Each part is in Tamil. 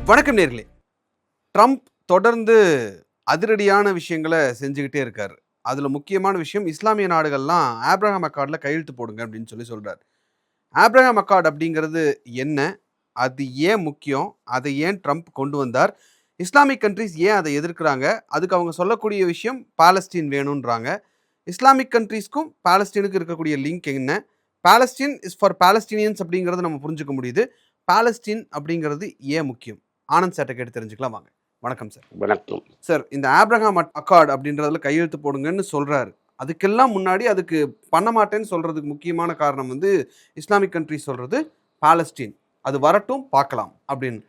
வணக்கம் நேர்களே. ட்ரம்ப் தொடர்ந்து அதிரடியான விஷயங்களை செஞ்சுக்கிட்டே இருக்காரு. அதில் முக்கியமான விஷயம் இஸ்லாமிய நாடுகள்லாம் ஆப்ரஹாம் அக்கார்டில் கையெழுத்து போடுங்க அப்படின்னு சொல்றாரு. ஆப்ரஹாம் அக்கார்ட் அப்படிங்கிறது என்ன? அது ஏன் முக்கியம்? அதை ஏன் ட்ரம்ப் கொண்டு வந்தார்? இஸ்லாமிக் கண்ட்ரிஸ் ஏன் அதை எதிர்க்கிறாங்க? அதுக்கு அவங்க சொல்லக்கூடிய விஷயம் பாலஸ்தீன் வேணுன்றாங்க. இஸ்லாமிக் கண்ட்ரிஸ்க்கும் பாலஸ்தீனுக்கு இருக்கக்கூடிய லிங்க் என்ன? பாலஸ்தீன் இஸ் ஃபார் பாலஸ்தீனியன்ஸ் அப்படிங்கிறது நம்ம புரிஞ்சுக்க முடியுது. பாலஸ்தீன் அப்படிங்கிறது ஏன் முக்கியம்? ஆனந்த் சார்ட்ட கேட்டு தெரிஞ்சுக்கலாம் வாங்க. வணக்கம் சார். வணக்கம் சார். இந்த ஆப்ரஹாம் அக்கார்ட் அப்படின்றதுல கையெழுத்து போடுங்கன்னு சொல்றாரு. அதுக்கெல்லாம் முன்னாடி அதுக்கு பண்ண மாட்டேன்னு சொல்றதுக்கு முக்கியமான காரணம் வந்து இஸ்லாமிக் கண்ட்ரி சொல்றது பாலஸ்தீன் அது வரட்டும் பார்க்கலாம் அப்படின்னு.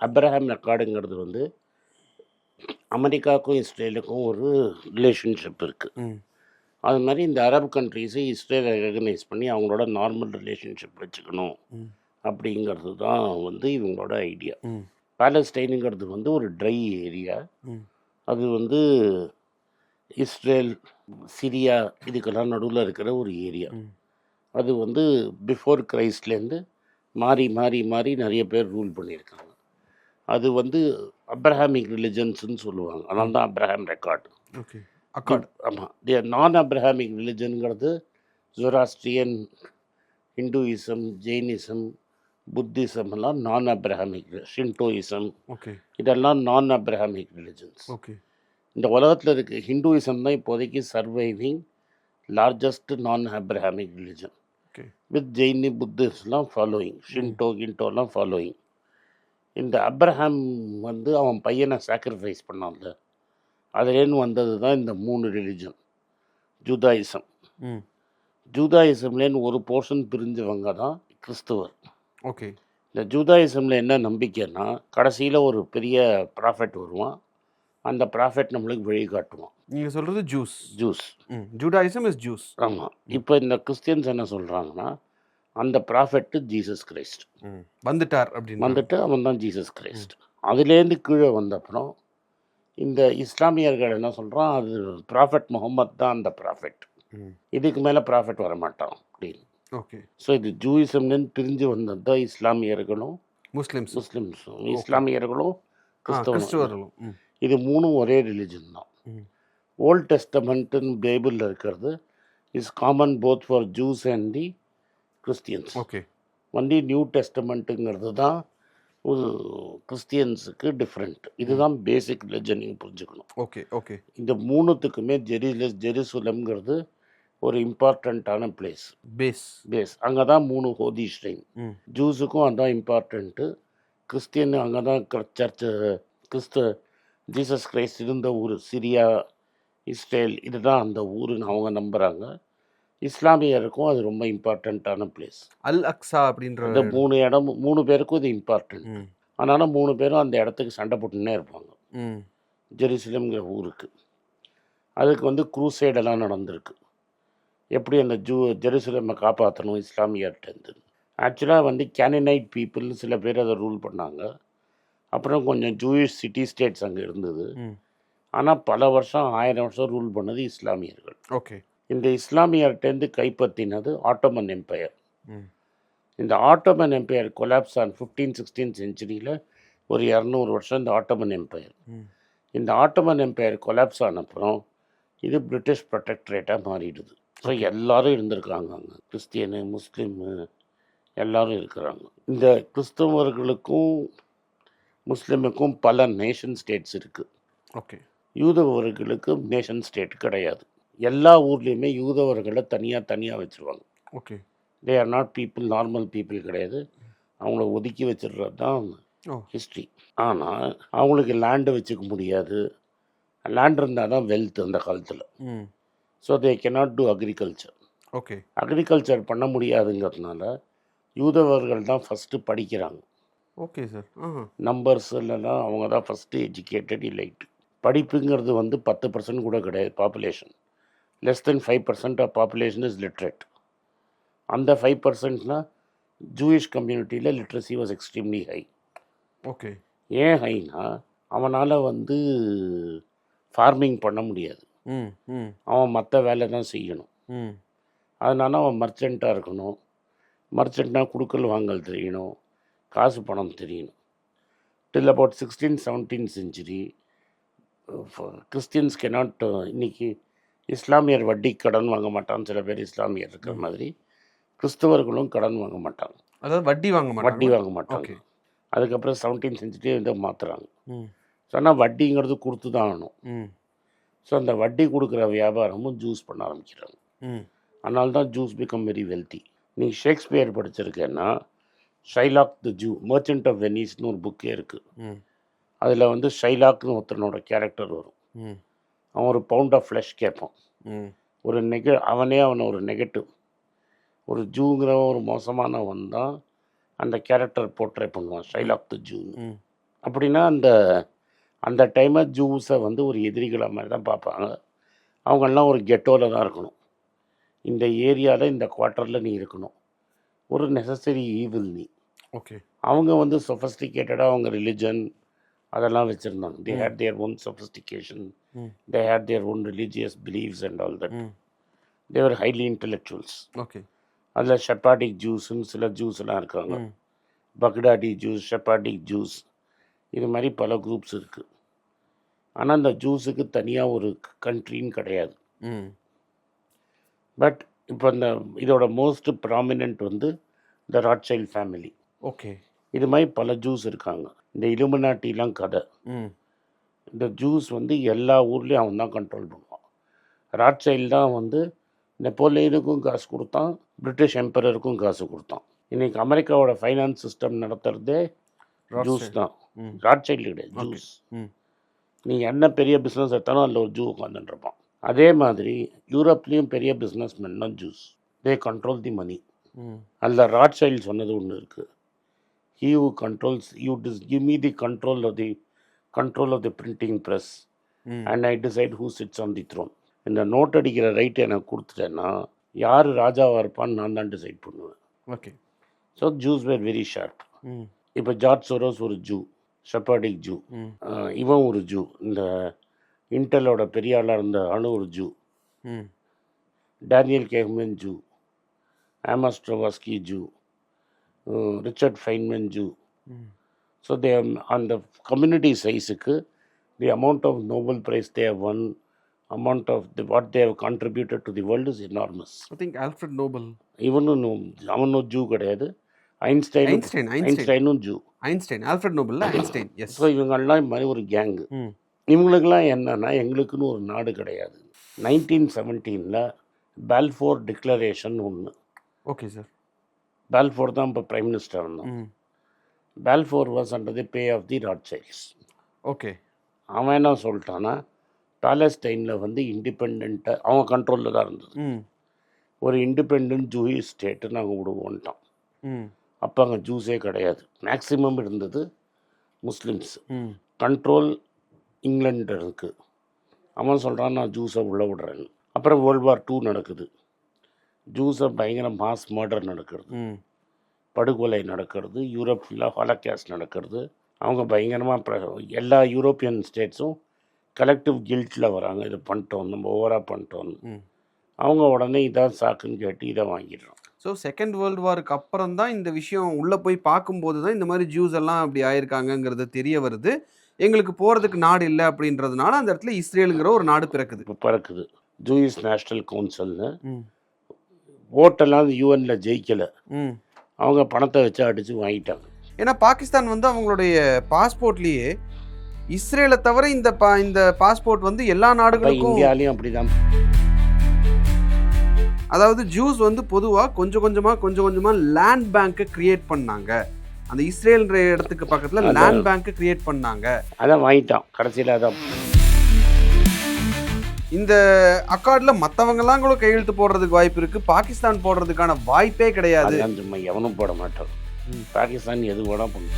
அப்ரஹாம் அக்கார்டுங்கிறது வந்து அமெரிக்காவுக்கும் இஸ்ரேலுக்கும் ஒரு ரிலேஷன்ஷிப் இருக்குது. அது மாதிரி இந்த அரபு கண்ட்ரிஸை இஸ்ரேலை ரெகனைஸ் பண்ணி அவங்களோட நார்மல் ரிலேஷன்ஷிப் வச்சுக்கணும் அப்படிங்கிறது தான் வந்து இவங்களோட ஐடியா. பாலஸ்டைனுங்கிறது வந்து ஒரு ட்ரை ஏரியா. அது வந்து இஸ்ரேல், சிரியா இதுக்கெல்லாம் நடுவில் இருக்கிற ஒரு ஏரியா. அது வந்து பிஃபோர் கிரைஸ்ட்லேருந்து மாறி மாறி மாறி நிறைய பேர் ரூல் பண்ணியிருக்காங்க. அது வந்து அப்ரஹாமிக் ரிலிஜன்ஸ்ன்னு சொல்லுவாங்க. அதனால தான் அப்ரஹாம் ரெக்கார்டு. Okay, Accord. ஆமாம். நான் Abrahamic ரிலிஜனுங்கிறது Zoroastrian, Hinduism, Jainism, Buddhism எல்லாம் நான் அப்ரஹாமிக், ஷின்டோயிசம், ஓகே, இதெல்லாம் நான் அப்ரஹாமிக் ரிலிஜன்ஸ். ஓகே. இந்த உலகத்தில் இருக்க ஹிந்துயிசம் தான் இப்போதைக்கு surviving largest non Abrahamic religion. With ஜெயினி, புத்திஸ்லாம் ஃபாலோயிங், ஷின்டோ கின்டோலாம் ஃபாலோயிங். இந்த அப்ரஹாம் வந்து அவன் பையனை சாக்ரிஃபைஸ் பண்ணான்ல, அதுலேருந்து வந்தது தான் இந்த 3 ரிலிஜன். ஜூதாயிசம். ஜூதாயிசம்லேருந்து ஒரு போர்ஷன் பிரிஞ்சவங்க தான் கிறிஸ்துவர். ஓகே. இந்த ஜூதாயிசமில் என்ன நம்பிக்கைன்னா, கடைசியில் ஒரு பெரிய ப்ராஃபெட் வருவான். அந்த ப்ராஃபெட் நம்மளுக்கு வழிகாட்டுவான். நீங்கள் சொல்கிறது ஜூஸ். Judaism is juice. ஆமாம். இப்போ இந்த கிறிஸ்டியன்ஸ் என்ன சொல்கிறாங்கன்னா, அந்த ப்ராஃபெட்டு ஜீசஸ் கிரைஸ்ட் வந்துட்டார் அப்படின்னு வந்துட்டு அவன் தான் ஜீசஸ் கிரைஸ்ட். அதுலேருந்து கீழே வந்த அப்புறம் இந்த இஸ்லாமியர்கள் என்ன சொல்கிறான், அது ப்ராஃபெட் முகமது தான் அந்த ப்ராஃபெட், இதுக்கு மேலே ப்ராஃபெட் வரமாட்டான் அப்படின்னு. ஓகே. ஸோ இது ஜூயிசம்லேருந்து பிரிஞ்சு வந்தது தான் இஸ்லாமியர்களும் முஸ்லிம்ஸும், இஸ்லாமியர்களும் கிறிஸ்தவர்களும். இது 3 ஒரே ரிலிஜன் தான். ஓல்ட் டெஸ்டமெண்ட்டுன்னு பைபிளில் இருக்கிறது is common both for Jews and the Christians. Okay. Only new டெஸ்டமெண்ட்டுங்கிறது தான் ஒரு கிறிஸ்டியன்ஸுக்கு டிஃப்ரெண்ட். இதுதான் பேசிக் ரிலிஜன் நீங்கள் புரிஞ்சுக்கணும். Okay, okay. இந்த 3த்துக்குமே ஜெருசலம்ங்கிறது ஒரு இம்பார்ட்டண்ட்டான பிளேஸ், பேஸ். அங்கே தான் 3 ஹோதி ஷ்ரைன். ஜூஸுக்கும் அதுதான் இம்பார்ட்டண்ட்டு. கிறிஸ்டியன் அங்கே தான் சர்ச்சு, ஜீசஸ் கிரைஸ்ட் இருந்த ஊர் சிரியா, இஸ்ரேல், இதுதான் அந்த ஊருன்னு அவங்க நம்புகிறாங்க. இஸ்லாமியருக்கும் அது ரொம்ப இம்பார்ட்டண்ட்டான பிளேஸ். அல் அக்ஸா அப்படின்ற இந்த 3 இடம் 3 பேருக்கும் இது இம்பார்ட்டன்ட். அதனால் 3 பேரும் அந்த இடத்துக்கு சண்டை போட்டுன்னே இருப்பாங்க ஜெருசலம்ங்கிற ஊருக்கு. அதுக்கு வந்து க்ரூசைடெல்லாம் நடந்திருக்கு. எப்படி அந்த ஜெருசலமை காப்பாற்றணும் இஸ்லாமியர்கிட்டருந்து. ஆக்சுவலாக வந்து கேனனைட் பீப்புள்னு சில பேர் அதை ரூல் பண்ணாங்க. அப்புறம் கொஞ்சம் ஜூயிஷ் சிட்டி ஸ்டேட்ஸ் அங்கே இருந்தது. ஆனால் பல வருஷம் 1000 வருஷம் ரூல் பண்ணது இஸ்லாமியர்கள். ஓகே. இந்த இஸ்லாமியர்கிட்டேருந்து கைப்பற்றினது ஆட்டோமன் எம்பையர். இந்த ஆட்டோமன் எம்பையர் கொலாப்ஸ் ஆன் 15-16 செஞ்சுரியில் ஒரு 200 வருஷம் இந்த ஆட்டோமன் எம்பையர். இந்த ஆட்டோமன் எம்பையர் கொலாப்ஸ் ஆன அப்புறம் இது பிரிட்டிஷ் ப்ரொடெக்டரேட்டாக மாறிடுது. ஸோ எல்லோரும் இருந்திருக்காங்க அங்கே, கிறிஸ்டியனு, முஸ்லீமு எல்லோரும் இருக்கிறாங்க. இந்த கிறிஸ்தவர்களுக்கும் முஸ்லீமுக்கும் பல நேஷன் ஸ்டேட்ஸ் இருக்குது. ஓகே. யூதவர்களுக்கு நேஷன் ஸ்டேட் கிடையாது. எல்லா ஊர்லேயுமே யூதவர்களை தனியாக வச்சுருவாங்க. Okay. They are not people, normal people கிடையாது. அவங்கள ஒதுக்கி வச்சிடுறது தான் ஹிஸ்ட்ரி. ஆனால் அவங்களுக்கு லேண்டு வச்சுக்க முடியாது. லேண்ட் இருந்தால் தான் வெல்த் அந்த காலத்தில். So they cannot do agriculture. Okay. Agriculture பண்ண முடியாதுங்கிறதுனால யூதவர்கள் தான் ஃபஸ்ட்டு படிக்கிறாங்க. Okay sir. நம்பர்ஸ் இல்லைன்னா அவங்க தான் ஃபஸ்ட்டு எஜுகேட்டட் இலைட். படிப்புங்கிறது வந்து 10% கூட கிடையாது population. less than 5% of population is literate. அந்த 5%னா ஜூயிஷ் கம்யூனிட்டியில் literacy was extremely high. Okay. ஏன் ஹைனா, அவனால் வந்து ஃபார்மிங் பண்ண முடியாது. அவன் மற்ற வேலை தான் செய்யணும். அதனால அவன் மர்ச்சண்ட்டாக இருக்கணும். மர்ச்சண்ட்னா கொடுக்கல் வாங்கல் தெரியணும், காசு பணம் தெரியணும். till about 16th 17th century Christians cannot இன்னைக்கு இஸ்லாமியர் வட்டி கடன் வாங்க மாட்டான்னு சில பேர் இஸ்லாமியர் இருக்கிற மாதிரி கிறிஸ்தவர்களும் கடன் வாங்க மாட்டாங்க, அதாவது வட்டி வாங்க வட்டி மாட்டாங்க. வாங்க மாட்டாங்க. ஓகே. அதுக்கப்புறம் 17th century வந்து மாற்றுறாங்க. ம். ஸோ ஆனால் வட்டிங்கிறது கொடுத்து தான் ஆகணும். ம். ஸோ அந்த வட்டி கொடுக்குற வியாபாரமும் ஜூஸ் பண்ண ஆரம்பிக்கிறாங்க. ம். அதனால தான் ஜூஸ் பிகம் வெரி வெல்த்தி. நீ ஷேக்ஸ்பியர் படிச்சிருக்கேன்னா Shylock the Jew, merchant of வெனிஸ்னு ஒரு புக்கே இருக்குது. ம். அதில் வந்து ஷைலாக்னு ஒருத்தனோட கேரக்டர் வரும். ம். அவன் ஒரு பவுண்ட் ஆஃப் ஃப்ளஷ் கேட்பான். ம். ஒரு அவனை ஒரு நெகட்டிவ், ஒரு ஜூங்கிறவன் ஒரு மோசமானவன் தான் அந்த கேரக்டர் போர்ட்ரே பண்ணுவான், ஷைலாக் தி ஜூன்னு. ம். அப்படின்னா அந்த டைமை ஜூஸை வந்து ஒரு எதிரிகளை மாதிரி தான் பார்ப்பாங்க. அவங்கெல்லாம் ஒரு கெட்டோவில் தான் இருக்கணும், இந்த ஏரியாவில் இந்த குவார்ட்டரில் நீ இருக்கணும், ஒரு நெசசரி ஈவில் நீ. ஓகே. அவங்க வந்து சொஃபஸ்டிகேட்டடாக அவங்க ரிலிஜன் அதெல்லாம் வச்சுருந்தாங்க. They had their own sophistication, hmm. They had their own religious beliefs and all that. Hmm. They were highly intellectuals. Okay. அதில் ஷெப்பாடிக் ஜூஸ்ன்னு சில ஜூஸ் எல்லாம் இருக்காங்க, ம். பக்டாடி ஜூஸ், ஷெப்பாடிக் ஜூஸ், இது மாதிரி பல குரூப்ஸ் இருக்குது. ஆனால் அந்த ஜூஸுக்கு தனியாக ஒரு கண்ட்ரின்னு கிடையாது. ம். பட் இப்போ இதோட மோஸ்ட் ப்ராமினென்ட் வந்து இந்த ராட்சைல்ட் ஃபேமிலி. ஓகே. இது மாதிரி பல ஜூஸ் இருக்காங்க. இந்த இலுமினாட்டிலாம் கதை. ம். இந்த ஜூஸ் வந்து எல்லா ஊர்லேயும் அவன் தான் கண்ட்ரோல் பண்ணுவான். ராட்சைல்ட் தான் வந்து நெப்போலியனுக்கும் காசு கொடுத்தான், பிரிட்டிஷ் எம்பரருக்கும் காசு கொடுத்தான். இன்றைக்கி அமெரிக்காவோட ஃபைனான்ஸ் சிஸ்டம் நடத்துகிறதே ஜூஸ் தான், ம். ராட்சைல்டு கிடையாது, ஜூஸ். ம். நீ என்ன பெரிய பிஸ்னஸ் எடுத்தாலும் அதில் ஒரு ஜூ உட்காந்துருப்பான். அதே மாதிரி யூரோப்லேயும் பெரிய பிஸ்னஸ்மென்னா ஜூஸ், தே கண்ட்ரோல் தி மணி. ம். அதில் ராட்சைல்ட் சொன்னது ஒன்று இருக்குது, he who controls you give me the control of the printing press ம். and I decide who sits on the throne. இந்த நோட் அடிக்கிற ரைட் எனக்கு கொடுத்துட்டேன்னா யார் ராஜாவாக இருப்பான்னு நான் தான் டிசைட் பண்ணுவேன். Okay. So juice were very sharp. ம். இப்போ ஜார்ஜ் சோரோஸ் ஒரு ஜூ, ஷெப்பாடிக் ஜூ. ம். இவன் ஒரு ஜூ, இந்த இன்டெலோட பெரிய ஆளாக இருந்த ஒரு Jew, hmm. Daniel Kahneman Jew, Amos Tversky Jew, Richard Feynman Jew. Hmm. So they அந்த கம்யூனிட்டி சைஸுக்கு the amount of Nobel prize they have won, amount of what they have contributed to the world is enormous. I think Alfred Nobel, அவனும் ஜூ கிடையாது, ஐன்ஸ்டைனும் Jew. Einstein, Alfred Nobel, Einstein. Yes. So இவங்கெல்லாம் இது மாதிரி ஒரு கேங்கு. ம். இவங்களுக்கெல்லாம் என்னன்னா எங்களுக்குன்னு ஒரு நாடு கிடையாது. 1917 பால்ஃபோர் டிக்ளரேஷன் ஒன்று. Okay sir. பால்ஃபோர் தான் இப்போ பிரைம் மினிஸ்டர் இருந்தான். ம். Balfour was under the pay of the Rothschilds. Okay. அவன் என்ன சொல்லிட்டான்னா பாலஸ்டைனில் வந்து இண்டிபெண்ட்டாக அவங்க கண்ட்ரோலில் தான் இருந்தது, ம். ஒரு இண்டிபெண்ட் ஜூயிஷ் ஸ்டேட்டு நாங்கள் விடுவோன்ட்டான். ம். அப்போ அங்கே ஜூஸே கிடையாது, மேக்ஸிமம் இருந்தது முஸ்லிம்ஸ். ம். கண்ட்ரோல் இங்கிலாண்டு இருக்குது. அவன் சொல்கிறான் நான் ஜூஸை உள்ளே விடுறேன்னு. அப்புறம் வேர்ல்டு வார் 2 நடக்குது, ஜூஸை பயங்கர மாஸ் மர்டர் நடக்கிறது, ம். படுகொலை நடக்கிறது, யூரோப் ஃபுல்லாக ஹாலோகாஸ்ட் நடக்கிறது. அவங்க பயங்கரமாக எல்லா யூரோப்பியன் ஸ்டேட்ஸும் கலெக்டிவ் கில்ட்டில் வராங்க, இது பண்ணிட்டோம் நம்ம ஓவராக பண்ணிட்டோன்னு. ம். அவங்க உடனே இதான் சாக்குன்னு கேட்டு இதை வாங்கிடுறோம். ஸோ செகண்ட் வேர்ல்டு வாருக்கு அப்புறம் தான் இந்த விஷயம் உள்ளே போய் பார்க்கும்போது தான் இந்த மாதிரி ஜூஸ் எல்லாம் அப்படி ஆயிருக்காங்கங்கிறது தெரிய வருது. எங்களுக்கு போகிறதுக்கு நாடு இல்லை அப்படின்றதுனால அந்த இடத்துல இஸ்ரேலுங்கிற ஒரு நாடு பிறக்குது. இப்போ பிறக்குது ஜூயிஷ் நேஷ்னல் கவுன்சில்னு. ம். ஓட்டெல்லாம் யூஎனில் ஜெயிக்கலை, ம். அவங்க பணத்தை வச்சு அடித்து வாங்கிட்டாங்க. ஏன்னா பாகிஸ்தான் வந்து அவங்களுடைய பாஸ்போர்ட்லேயே இஸ்ரேலை தவிர இந்த பாஸ்போர்ட் வந்து எல்லா நாடுகளுக்கும், இந்தியாலையும் அப்படி தான். அதாவது ஜூஸ் வந்து பொதுவாக கொஞ்சம் கொஞ்சமாக லேண்ட் பேங்க்கை கிரியேட் பண்ணாங்க. அந்த இஸ்ரேல்ன்ற இடத்துக்கு பக்கத்தில் லேண்ட் பேங்க்கை கிரியேட் பண்ணாங்க. அதான் வாங்கிட்டான் கடைசியில். அதான் இந்த அக்கார்டில் மற்றவங்கலாம் கூட கையெழுத்து போடுறதுக்கு வாய்ப்பு இருக்குது, பாகிஸ்தான் போடுறதுக்கான வாய்ப்பே கிடையாது. சும்மா எவனும் போட மாட்டான். பாகிஸ்தான் எது வேணா பண்ணும்.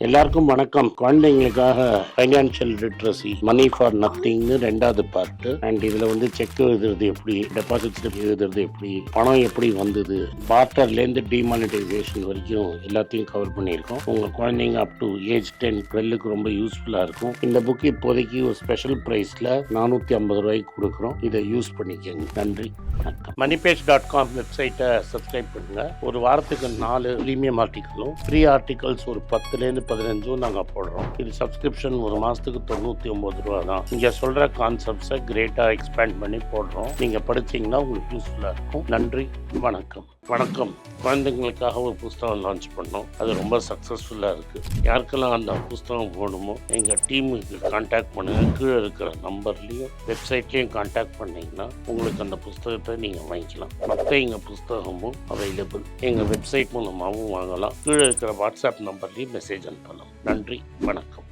எல்லாருக்கும் வணக்கம். குழந்தைங்களுக்காக ஃபைனான்ஷியல் லிட்ரஸி மணி ஃபார் நத்திங்னு 2வது பார்ட்டு. அண்ட் இதில் வந்து செக் எழுதுறது எப்படி, டெபாசிட் ஸ்லிப் எழுதுறது எப்படி, பணம் எப்படி வந்தது, பார்ட்டர்லேருந்து டிமானிட்டைசேஷன் வரைக்கும் எல்லாத்தையும் கவர் பண்ணியிருக்கோம். உங்கள் குழந்தைங்க அப் டு ஏஜ் 10-12க்கு ரொம்ப யூஸ்ஃபுல்லாக இருக்கும். இந்த புக் இப்போதைக்கு ஒரு ஸ்பெஷல் ப்ரைஸில் 450 ரூபாய்க்கு கொடுக்குறோம். இதை யூஸ் பண்ணிக்கங்க. நன்றி, வணக்கம். moneypage.com வெப்சைட்டை சப்ஸ்கிரைப் பண்ணுங்கள். ஒரு வாரத்துக்கு 4 ப்ரீமியம் ஆர்டிக்கலும் ஃப்ரீ ஆர்டிகல்ஸ் ஒரு 10லேருந்து 15 நாங்கள் போடுறோம். இது சப்ஸ்கிரிப்ஷன் ஒரு மாதத்துக்கு 99 ரூபா தான். இங்கே சொல்கிற கான்செப்ட்ஸை கிரேட்டாக எக்ஸ்பேண்ட் பண்ணி போடுறோம். நீங்கள் படிச்சிங்கன்னா உங்களுக்கு யூஸ்ஃபுல்லாக இருக்கும். நன்றி, வணக்கம். வணக்கம். குழந்தைங்களுக்காக ஒரு புஸ்தகம் லான்ச் பண்ணோம். அது ரொம்ப சக்ஸஸ்ஃபுல்லாக இருக்குது. யாருக்கெல்லாம் அந்த புஸ்தகம் போடணுமோ எங்கள் டீமுக்கு கான்டாக்ட் பண்ணுங்கள். கீழே இருக்கிற நம்பர்லேயும் வெப்சைட்லேயும் கான்டாக்ட் பண்ணிங்கன்னா உங்களுக்கு அந்த புஸ்தகத்தை நீங்கள் வாங்கிக்கலாம். மற்ற எங்கள் புஸ்தகமும் அவைலபிள். எங்கள் வெப்சைட் மூலமாகவும் வாங்கலாம். கீழே இருக்கிற வாட்ஸ்அப் நம்பர்லேயும் மெசேஜ் அனுப்பலாம். நன்றி, வணக்கம்.